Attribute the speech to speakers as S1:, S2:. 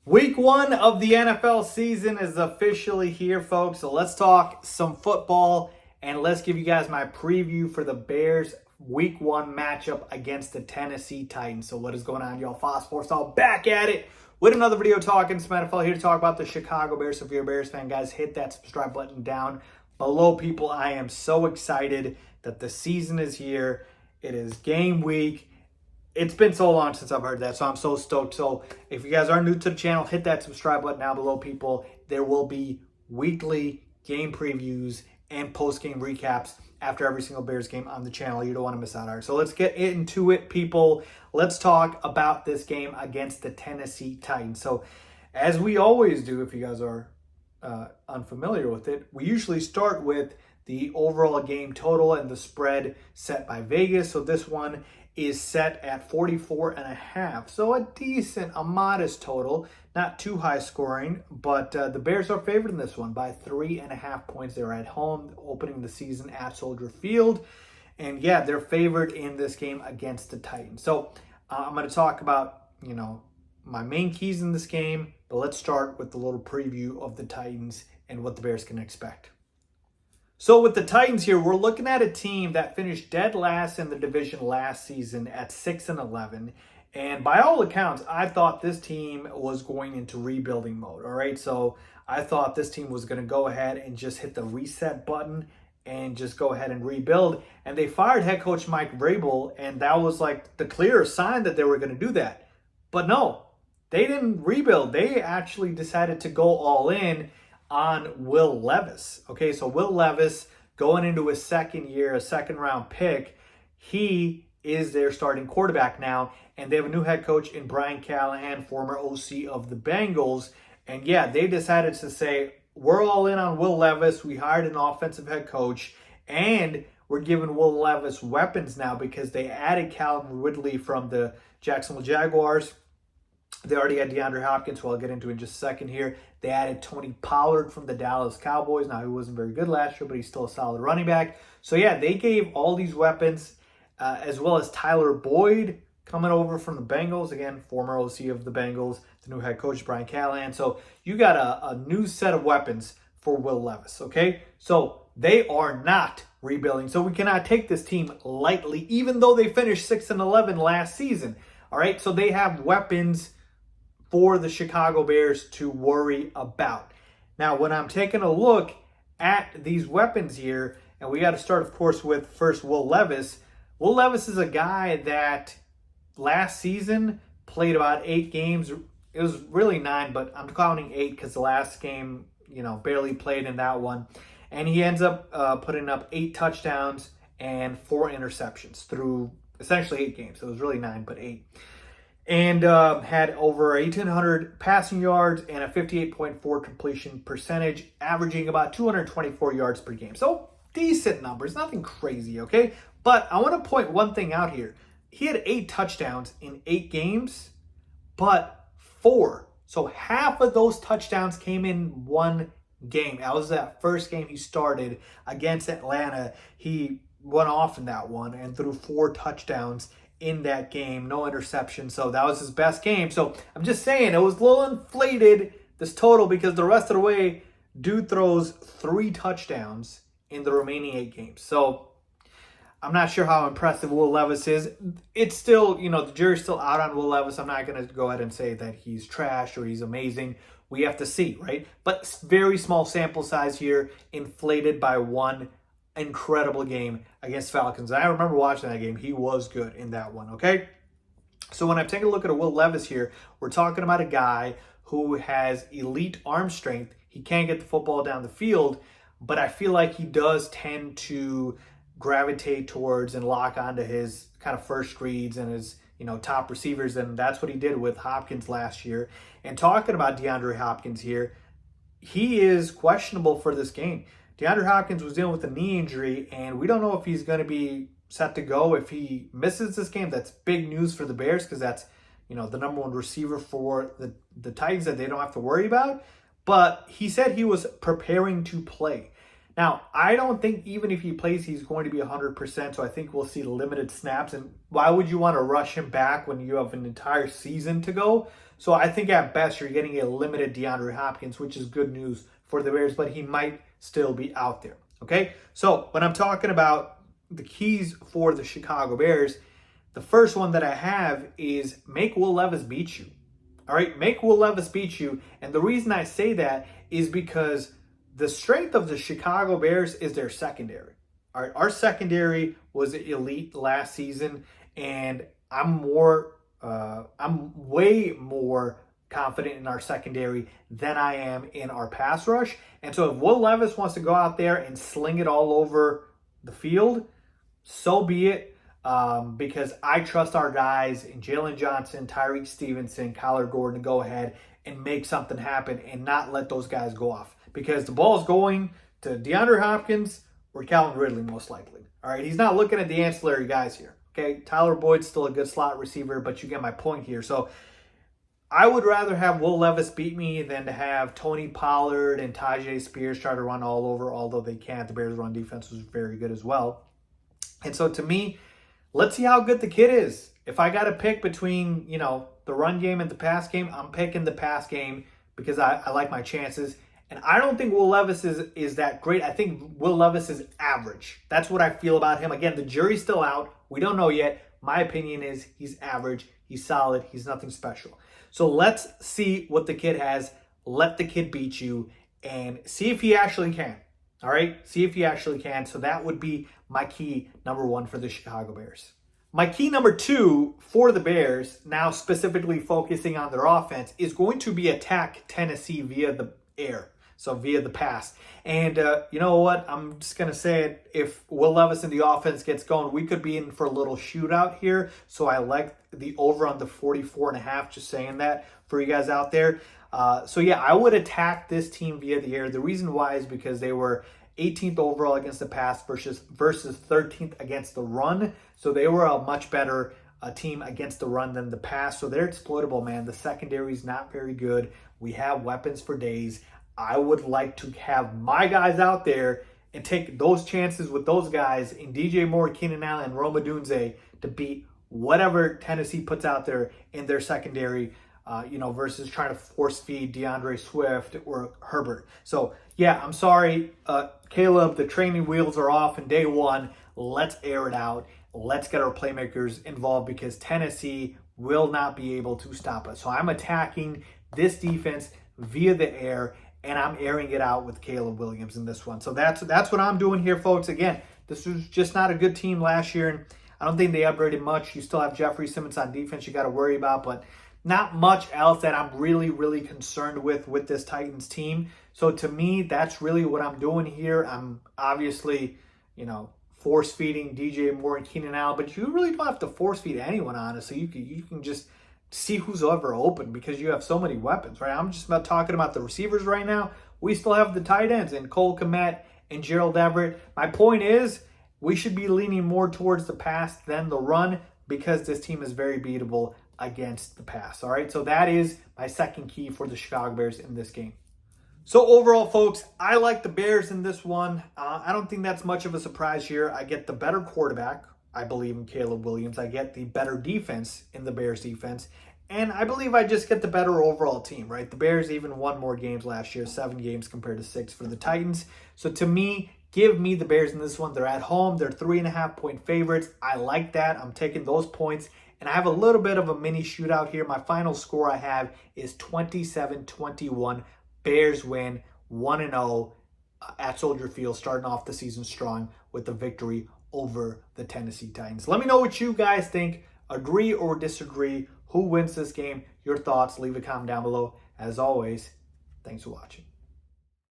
S1: Week one of the NFL season is officially here, folks. So let's talk some football and let's give you guys my preview for the Bears week one matchup against the Tennessee Titans. So what is going on, y'all? Faiz Sports all back at it with another video talking some NFL here to talk about the Chicago Bears. So if you're a Bears fan, guys, hit that subscribe button down below, people. I am so excited that the season is here. It is game week. It's been so long since I've heard that, so I'm so stoked. So if you guys are new to the channel, hit that subscribe button down below, people. There will be weekly game previews and post-game recaps after every single Bears game on the channel. You don't want to miss out on it. So let's get into it, people. Let's talk about this game against the Tennessee Titans. So as we always do, if you guys are unfamiliar with it, we usually start with the overall game total and the spread set by Vegas. So this one is set at 44.5. So a modest total, not too high scoring, but the Bears are favored in this one by 3.5 points. They're at home, opening the season at Soldier Field. And yeah, they're favored in this game against the Titans. So I'm going to talk about, my main keys in this game, but let's start with the little preview of the Titans and what the Bears can expect. So with the Titans here, we're looking at a team that finished dead last in the division last season at 6-11. And by all accounts, I thought this team was going into rebuilding mode. All right. So I thought this team was going to go ahead and just hit the reset button and just go ahead and rebuild. And they fired head coach Mike Vrabel, and that was like the clear sign that they were going to do that. But no, they didn't rebuild. They actually decided to go all in on Will Levis. Okay, so Will Levis going into his second year, a second round pick, he is their starting quarterback now, and they have a new head coach in Brian Callahan, former OC of the Bengals. And yeah, they decided to say, we're all in on Will Levis. We hired an offensive head coach, and we're giving Will Levis weapons now because they added Calvin Ridley from the Jacksonville Jaguars. They already had DeAndre Hopkins, who I'll get into in just a second here. They added Tony Pollard from the Dallas Cowboys. Now, he wasn't very good last year, but he's still a solid running back. So, yeah, they gave all these weapons, as well as Tyler Boyd coming over from the Bengals. Again, former OC of the Bengals, the new head coach, Brian Callahan. So, you got a new set of weapons for Will Levis, okay? So, they are not rebuilding. So, we cannot take this team lightly, even though they finished 6-11 last season. All right? So, they have weapons for the Chicago Bears to worry about. Now, when I'm taking a look at these weapons here, and we got to start, of course, with first Will Levis. Will Levis is a guy that last season played about 8 games. It was really 9, but I'm counting 8 because the last game, barely played in that one. And he ends up putting up 8 touchdowns and 4 interceptions through essentially 8 games. So it was really 9, but 8. And had over 1,800 passing yards and a 58.4 completion percentage, averaging about 224 yards per game. So decent numbers, nothing crazy, okay? But I want to point one thing out here. He had 8 touchdowns in 8 games, but 4. So half of those touchdowns came in one game. That was that first game he started against Atlanta. He went off in that one and threw 4 touchdowns in that game, no interception. So that was his best game. So I'm just saying it was a little inflated, this total, because the rest of the way, dude throws 3 touchdowns in the remaining 8 games. So I'm not sure how impressive Will Levis is. It's still, the jury's still out on Will Levis. I'm not going to go ahead and say that he's trash or he's amazing. We have to see, right? But very small sample size here, inflated by one incredible game against Falcons. I remember watching that game. He was good in that one, okay? So when I'm taking a look at Will Levis here, we're talking about a guy who has elite arm strength. He can't get the football down the field, but I feel like he does tend to gravitate towards and lock onto his kind of first reads and his, top receivers, and that's what he did with Hopkins last year. And talking about DeAndre Hopkins here, he is questionable for this game. DeAndre Hopkins was dealing with a knee injury, and we don't know if he's going to be set to go. If he misses this game, that's big news for the Bears because that's, the number one receiver for the Titans that they don't have to worry about. But he said he was preparing to play. Now, I don't think even if he plays, he's going to be 100%, so I think we'll see limited snaps. And why would you want to rush him back when you have an entire season to go? So I think at best you're getting a limited DeAndre Hopkins, which is good news for the Bears, but he might still be out there. Okay, so when I'm talking about the keys for the Chicago Bears, the first one that I have is make Will Levis beat you. All right, make Will Levis beat you. And the reason I say that is because the strength of the Chicago Bears is their secondary. All right, our secondary was elite last season, and I'm way more confident in our secondary than I am in our pass rush. And so if Will Levis wants to go out there and sling it all over the field, so be it. Because I trust our guys in Jalen Johnson, Tyreek Stevenson, Kyler Gordon to go ahead and make something happen and not let those guys go off. Because the ball is going to DeAndre Hopkins or Calvin Ridley most likely. All right, he's not looking at the ancillary guys here. Okay, Tyler Boyd's still a good slot receiver, but you get my point here. So I would rather have Will Levis beat me than to have Tony Pollard and Tajay Spears try to run all over, although they can't. The Bears' run defense was very good as well. And so to me, let's see how good the kid is. If I got to pick between, the run game and the pass game, I'm picking the pass game because I like my chances. And I don't think Will Levis is that great. I think Will Levis is average. That's what I feel about him. Again, the jury's still out. We don't know yet. My opinion is he's average. He's solid. He's nothing special. So let's see what the kid has. Let the kid beat you and see if he actually can. All right? See if he actually can. So that would be my key number one for the Chicago Bears. My key number two for the Bears, now specifically focusing on their offense, is going to be attack Tennessee via the air. So via the pass. And you know what? I'm just going to say it. If Will Levis in the offense gets going, we could be in for a little shootout here. So I like the over on the 44.5, just saying that for you guys out there. So yeah, I would attack this team via the air. The reason why is because they were 18th overall against the pass versus 13th against the run. So they were a much better team against the run than the pass. So they're exploitable, man. The secondary is not very good. We have weapons for days. I would like to have my guys out there and take those chances with those guys in DJ Moore, Keenan Allen, and Rome Odunze to beat whatever Tennessee puts out there in their secondary, versus trying to force feed DeAndre Swift or Herbert. So, yeah, I'm sorry, Caleb, the training wheels are off in day one. Let's air it out. Let's get our playmakers involved because Tennessee will not be able to stop us. So I'm attacking this defense via the air, and I'm airing it out with Caleb Williams in this one. So that's what I'm doing here, folks. Again, this was just not a good team last year, and I don't think they upgraded much. You still have Jeffrey Simmons on defense you got to worry about, but not much else that I'm really, really concerned with this Titans team. So to me, that's really what I'm doing here. I'm obviously, force feeding DJ Moore and Keenan Allen, but you really don't have to force feed anyone, honestly. You can just see who's ever open because you have so many weapons, right? I'm just talking about the receivers right now. We still have the tight ends and Cole Kmet and Gerald Everett. My point is we should be leaning more towards the pass than the run because this team is very beatable against the pass. All right, so that is my second key for the Chicago Bears in this game. So overall, folks, I like the Bears in this one. I don't think that's much of a surprise here. I get the better quarterback. I believe in Caleb Williams. I get the better defense in the Bears defense. And I believe I just get the better overall team, right? The Bears even won more games last year, 7 games compared to 6 for the Titans. So to me, give me the Bears in this one. They're at home. They're 3.5-point favorites. I like that. I'm taking those points. And I have a little bit of a mini shootout here. My final score I have is 27-21. Bears win 1-0 at Soldier Field, starting off the season strong with the victory over the Tennessee Titans. Let me know what you guys think. Agree or disagree? Who wins this game? Your thoughts. Leave a comment down below. As always, thanks for watching.